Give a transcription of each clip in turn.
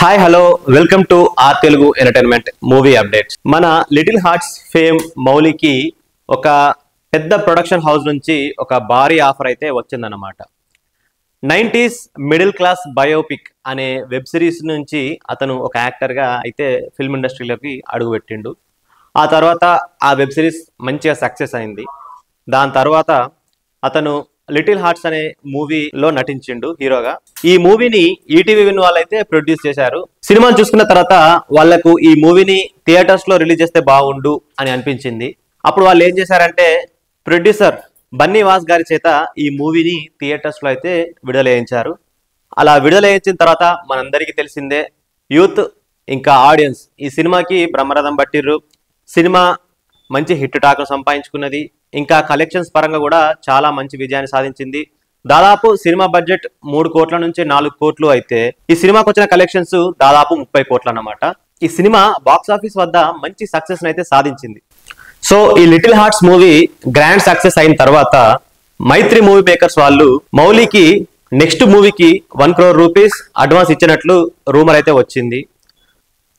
Hi hello welcome to our Telugu entertainment movie updates. మన Little Hearts fame మౌలికి ఒక పెద్ద ప్రొడక్షన్ హౌస్ నుంచి ఒక భారీ ఆఫర్ అయితే వచ్చిందన్నమాట. 90s మిడిల్ క్లాస్ బయోపిక్ అనే వెబ్ సిరీస్ నుంచి అతను ఒక యాక్టర్గా అయితే ఫిల్మ్ ఇండస్ట్రీలోకి అడుగుపెట్టిండు. ఆ తర్వాత ఆ వెబ్ సిరీస్ మంచిగా సక్సెస్ అయింది. దాని తర్వాత అతను లిటిల్ హార్ట్స్ అనే మూవీలో నటించిండు హీరోగా. ఈ మూవీని ఈటీవీ విన్ వాళ్ళైతే ప్రొడ్యూస్ చేశారు. సినిమాను చూసుకున్న తర్వాత వాళ్లకు ఈ మూవీని థియేటర్స్ లో రిలీజ్ చేస్తే బాగుండు అని అనిపించింది. అప్పుడు వాళ్ళు ఏం చేశారంటే ప్రొడ్యూసర్ బన్నీ వాస్ గారి చేత ఈ మూవీని థియేటర్స్ లో అయితే విడుదల చేయించారు. అలా విడుదల చేయించిన తర్వాత మనందరికీ తెలిసిందే, యూత్ ఇంకా ఆడియన్స్ ఈ సినిమాకి బ్రహ్మరథం పట్టిర్రు. సినిమా మంచి హిట్ టాక్ సంపాదించుకున్నది. ఇంకా కలెక్షన్స్ పరంగా కూడా చాలా మంచి విజయాన్ని సాధించింది. దాదాపు సినిమా బడ్జెట్ 3 కోట్ల నుంచి 4 కోట్లు అయితే ఈ సినిమాకి వచ్చిన కలెక్షన్స్ దాదాపు 30 కోట్లు అన్నమాట. ఈ సినిమా బాక్స్ ఆఫీస్ వద్ద మంచి సక్సెస్ అయితే సాధించింది. సో ఈ little hearts movie grand success అయిన తర్వాత మైత్రి మూవీ మేకర్స్ వాళ్ళు మౌలికి నెక్స్ట్ మూవీకి 1 crore రూపీస్ అడ్వాన్స్ ఇచ్చినట్లు రూమర్ అయితే వచ్చింది.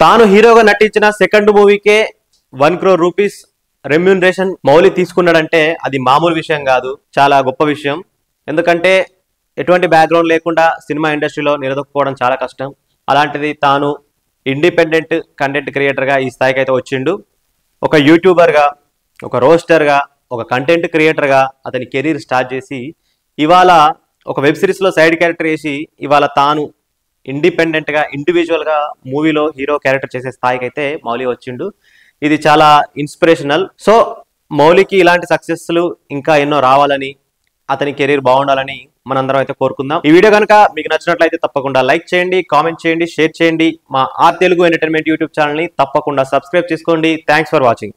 తాను హీరోగా నటించిన సెకండ్ మూవీకే 1 crore రూపీస్ రెమ్యూనరేషన్ మౌలి తీసుకున్నాడంటే అది మామూలు విషయం కాదు, చాలా గొప్ప విషయం. ఎందుకంటే ఎటువంటి బ్యాక్గ్రౌండ్ లేకుండా సినిమా ఇండస్ట్రీలో నిలదొక్కుకోవడం చాలా కష్టం. అలాంటిది తాను ఇండిపెండెంట్ కంటెంట్ క్రియేటర్గా ఈ స్థాయికి అయితే వచ్చిండు. ఒక యూట్యూబర్గా, ఒక రోస్టర్గా, ఒక కంటెంట్ క్రియేటర్గా అతని కెరీర్ స్టార్ట్ చేసి ఇవాళ ఒక వెబ్ సిరీస్లో సైడ్ క్యారెక్టర్ వేసి ఇవాళ తాను ఇండిపెండెంట్గా ఇండివిజువల్గా మూవీలో హీరో క్యారెక్టర్ చేసే స్థాయికి అయితే మౌలి వచ్చిండు. ఇది చాలా ఇన్స్పిరేషనల్. సో మౌలికి ఇలాంటి సక్సెస్లు ఇంకా ఎన్నో రావాలని, అతని కెరీర్ బాగుండాలని మనందరం అయితే కోరుకుందాం. ఈ వీడియో కనుక మీకు నచ్చినట్లయితే తప్పకుండా లైక్ చేయండి, కామెంట్ చేయండి, షేర్ చేయండి. మా ఆర్ తెలుగు ఎంటర్టైన్మెంట్ యూట్యూబ్ ఛానల్ని తప్పకుండా సబ్స్క్రైబ్ చేసుకోండి. Thanks for watching.